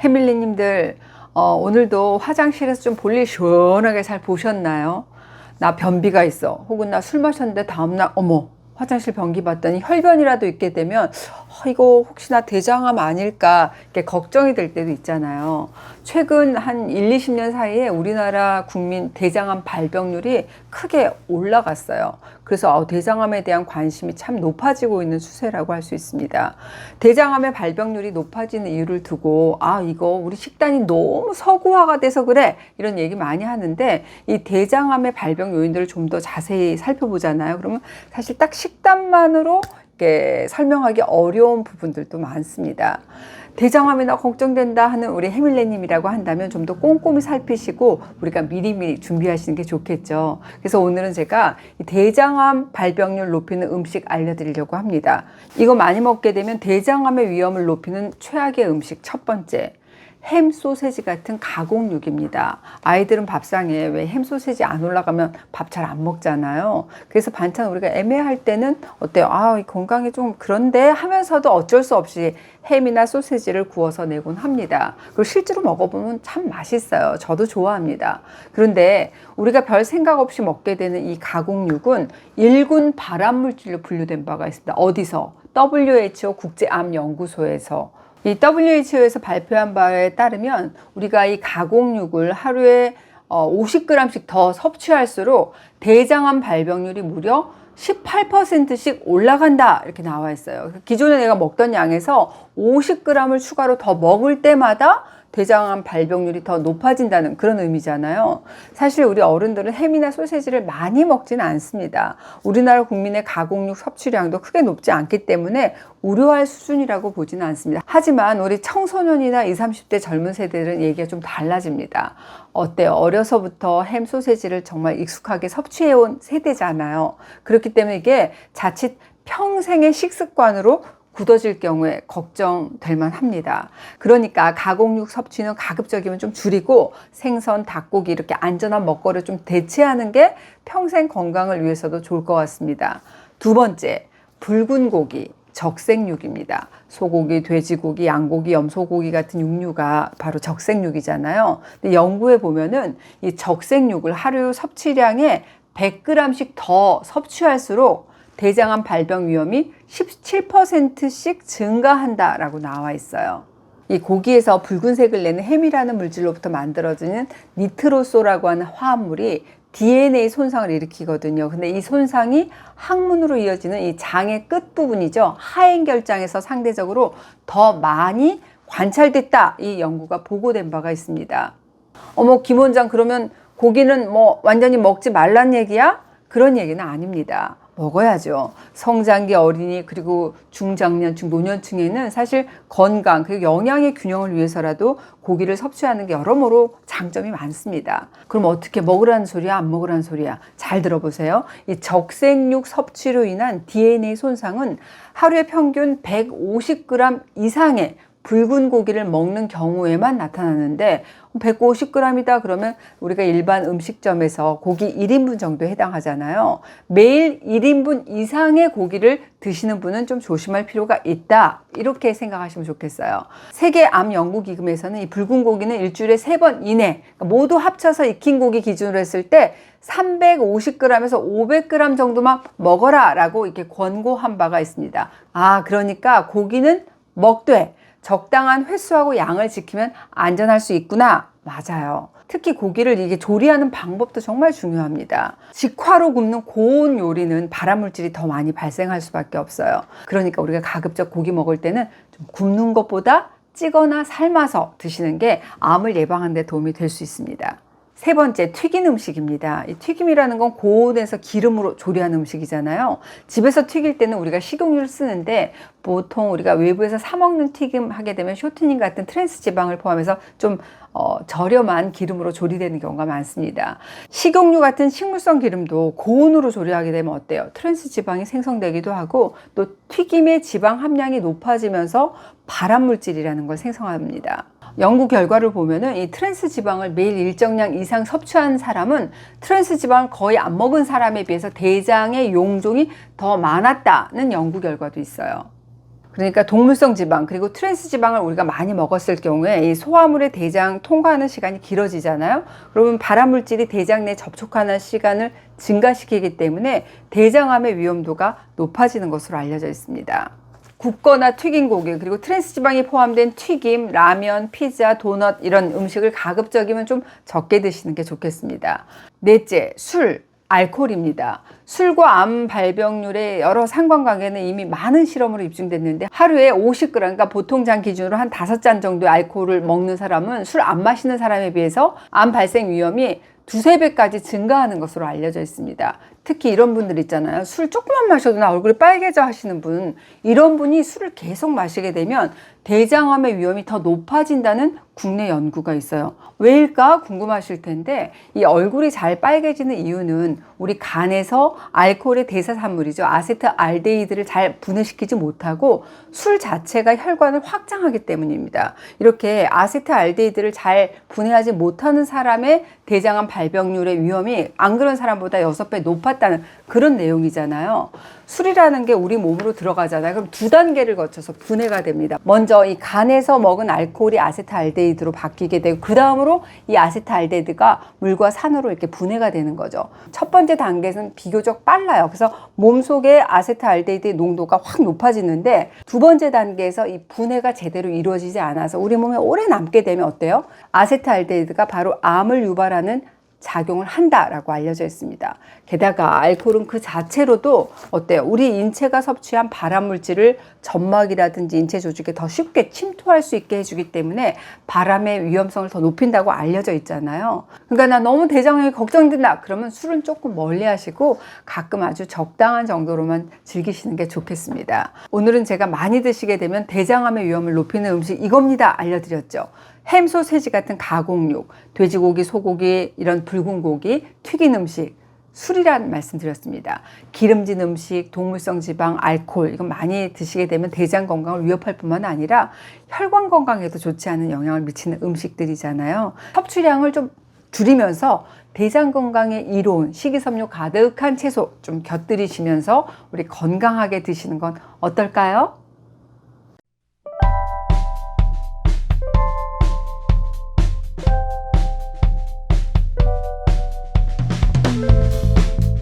해밀리님들 오늘도 화장실에서 좀 볼일 시원하게 잘 보셨나요? 나 변비가 있어. 혹은 나 술 마셨는데 다음날 어머 화장실 변기 봤더니 혈변이라도 있게 되면 이거 혹시나 대장암 아닐까 이렇게 걱정이 될 때도 있잖아요. 최근 한 1, 20년 사이에 우리나라 국민 대장암 발병률이 크게 올라갔어요. 그래서 대장암에 대한 관심이 참 높아지고 있는 추세라고 할 수 있습니다. 대장암의 발병률이 높아지는 이유를 두고 이거 우리 식단이 너무 서구화가 돼서 그래 이런 얘기 많이 하는데, 이 대장암의 발병 요인들을 좀 더 자세히 살펴보잖아요. 그러면 사실 딱 식단만으로 이렇게 설명하기 어려운 부분들도 많습니다. 대장암이나 걱정된다 하는 우리 해밀레님이라고 한다면 좀 더 꼼꼼히 살피시고 우리가 미리미리 준비하시는 게 좋겠죠. 그래서 오늘은 제가 대장암 발병률 높이는 음식 알려드리려고 합니다. 이거 많이 먹게 되면 대장암의 위험을 높이는 최악의 음식 첫 번째, 햄, 소세지 같은 가공육입니다. 아이들은 밥상에 왜 햄, 소세지 안 올라가면 밥 잘 안 먹잖아요. 그래서 반찬 우리가 애매할 때는 어때요? 건강에 좀 그런데 하면서도 어쩔 수 없이 햄이나 소세지를 구워서 내곤 합니다. 그리고 실제로 먹어보면 참 맛있어요. 저도 좋아합니다. 그런데 우리가 별 생각 없이 먹게 되는 이 가공육은 1군 발암물질로 분류된 바가 있습니다. 어디서? WHO 국제암연구소에서. 이 WHO에서 발표한 바에 따르면 우리가 이 가공육을 하루에 50g씩 더 섭취할수록 대장암 발병률이 무려 18%씩 올라간다 이렇게 나와 있어요. 기존에 내가 먹던 양에서 50g을 추가로 더 먹을 때마다 대장암 발병률이 더 높아진다는 그런 의미잖아요. 사실 우리 어른들은 햄이나 소세지를 많이 먹지는 않습니다. 우리나라 국민의 가공육 섭취량도 크게 높지 않기 때문에 우려할 수준이라고 보지는 않습니다. 하지만 우리 청소년이나 20, 30대 젊은 세대들은 얘기가 좀 달라집니다. 어때요? 어려서부터 햄, 소세지를 정말 익숙하게 섭취해온 세대잖아요. 그렇기 때문에 이게 자칫 평생의 식습관으로 굳어질 경우에 걱정될 만합니다. 그러니까 가공육 섭취는 가급적이면 좀 줄이고 생선, 닭고기 이렇게 안전한 먹거리를 좀 대체하는 게 평생 건강을 위해서도 좋을 것 같습니다. 두 번째, 붉은 고기, 적색육입니다. 소고기, 돼지고기, 양고기, 염소고기 같은 육류가 바로 적색육이잖아요. 근데 연구에 보면은 이 적색육을 하루 섭취량의 100g씩 더 섭취할수록 대장암 발병 위험이 17%씩 증가한다라고 나와 있어요. 이 고기에서 붉은색을 내는 햄이라는 물질로부터 만들어지는 니트로소라고 하는 화합물이 DNA 손상을 일으키거든요. 근데 이 손상이 항문으로 이어지는 이 장의 끝부분이죠. 하행결장에서 상대적으로 더 많이 관찰됐다. 이 연구가 보고된 바가 있습니다. 김 원장, 그러면 고기는 완전히 먹지 말란 얘기야? 그런 얘기는 아닙니다. 먹어야죠. 성장기 어린이 그리고 중장년, 중노년층에는 사실 건강 그리고 영양의 균형을 위해서라도 고기를 섭취하는 게 여러모로 장점이 많습니다. 그럼 어떻게 먹으라는 소리야? 안 먹으라는 소리야? 잘 들어보세요. 이 적색육 섭취로 인한 DNA 손상은 하루에 평균 150g 이상의 붉은 고기를 먹는 경우에만 나타나는데 150g이다 그러면 우리가 일반 음식점에서 고기 1인분 정도에 해당하잖아요. 매일 1인분 이상의 고기를 드시는 분은 좀 조심할 필요가 있다. 이렇게 생각하시면 좋겠어요. 세계암연구기금에서는 이 붉은 고기는 일주일에 3번 이내, 모두 합쳐서 익힌 고기 기준으로 했을 때 350g에서 500g 정도만 먹어라 라고 이렇게 권고한 바가 있습니다. 그러니까 고기는 먹되 적당한 횟수하고 양을 지키면 안전할 수 있구나. 맞아요. 특히 고기를 이게 조리하는 방법도 정말 중요합니다. 직화로 굽는 고온 요리는 발암물질이 더 많이 발생할 수밖에 없어요. 그러니까 우리가 가급적 고기 먹을 때는 좀 굽는 것보다 찌거나 삶아서 드시는 게 암을 예방하는 데 도움이 될 수 있습니다. 세 번째, 튀긴 음식입니다. 이 튀김이라는 건 고온에서 기름으로 조리하는 음식이잖아요. 집에서 튀길 때는 우리가 식용유를 쓰는데 보통 우리가 외부에서 사 먹는 튀김 하게 되면 쇼트닝 같은 트랜스 지방을 포함해서 좀 저렴한 기름으로 조리되는 경우가 많습니다. 식용유 같은 식물성 기름도 고온으로 조리하게 되면 어때요? 트랜스 지방이 생성되기도 하고 또 튀김의 지방 함량이 높아지면서 발암물질이라는 걸 생성합니다. 연구 결과를 보면은 이 트랜스 지방을 매일 일정량 이상 섭취한 사람은 트랜스 지방을 거의 안 먹은 사람에 비해서 대장의 용종이 더 많았다는 연구 결과도 있어요. 그러니까 동물성 지방 그리고 트랜스 지방을 우리가 많이 먹었을 경우에 이 소화물의 대장 통과하는 시간이 길어지잖아요. 그러면 발암물질이 대장 내 접촉하는 시간을 증가시키기 때문에 대장암의 위험도가 높아지는 것으로 알려져 있습니다. 굽거나 튀긴 고기 그리고 트랜스 지방이 포함된 튀김, 라면, 피자, 도넛 이런 음식을 가급적이면 좀 적게 드시는 게 좋겠습니다. 넷째, 술. 알코올입니다. 술과 암 발병률의 여러 상관관계는 이미 많은 실험으로 입증됐는데 하루에 50g, 그러니까 보통 장 기준으로 한 5잔 정도의 알코올을 먹는 사람은 술 안 마시는 사람에 비해서 암 발생 위험이 2~3배까지 증가하는 것으로 알려져 있습니다. 특히 이런 분들 있잖아요. 술 조금만 마셔도 나 얼굴이 빨개져 하시는 분, 이런 분이 술을 계속 마시게 되면 대장암의 위험이 더 높아진다는 국내 연구가 있어요. 왜일까 궁금하실 텐데 이 얼굴이 잘 빨개지는 이유는 우리 간에서 알코올의 대사산물이죠. 아세트알데히드를 잘 분해시키지 못하고 술 자체가 혈관을 확장하기 때문입니다. 이렇게 아세트알데히드를 잘 분해하지 못하는 사람의 대장암 발병률의 위험이 안 그런 사람보다 6배 높았다는 그런 내용이잖아요. 술이라는 게 우리 몸으로 들어가잖아요. 그럼 2단계를 거쳐서 분해가 됩니다. 먼저 이 간에서 먹은 알코올이 아세트알데히드로 바뀌게 되고 그 다음으로 이 아세트알데히드가 물과 산으로 이렇게 분해가 되는 거죠. 첫 번째 단계는 비교적 빨라요. 그래서 몸속에 아세트알데히드의 농도가 확 높아지는데 두 번째 단계에서 이 분해가 제대로 이루어지지 않아서 우리 몸에 오래 남게 되면 어때요? 아세트알데히드가 바로 암을 유발하는 작용을 한다라고 알려져 있습니다. 게다가 알코올은 그 자체로도 어때요? 우리 인체가 섭취한 발암물질을 점막이라든지 인체 조직에 더 쉽게 침투할 수 있게 해주기 때문에 발암의 위험성을 더 높인다고 알려져 있잖아요. 그러니까 나 너무 대장암이 걱정된다. 그러면 술은 조금 멀리 하시고 가끔 아주 적당한 정도로만 즐기시는 게 좋겠습니다. 오늘은 제가 많이 드시게 되면 대장암의 위험을 높이는 음식 이겁니다. 알려드렸죠. 햄, 소세지 같은 가공육, 돼지고기, 소고기, 이런 붉은 고기, 튀긴 음식, 술이란 말씀드렸습니다. 기름진 음식, 동물성 지방, 알코올 이건 많이 드시게 되면 대장 건강을 위협할 뿐만 아니라 혈관 건강에도 좋지 않은 영향을 미치는 음식들이잖아요. 섭취량을 좀 줄이면서 대장 건강에 이로운 식이섬유 가득한 채소 좀 곁들이시면서 우리 건강하게 드시는 건 어떨까요?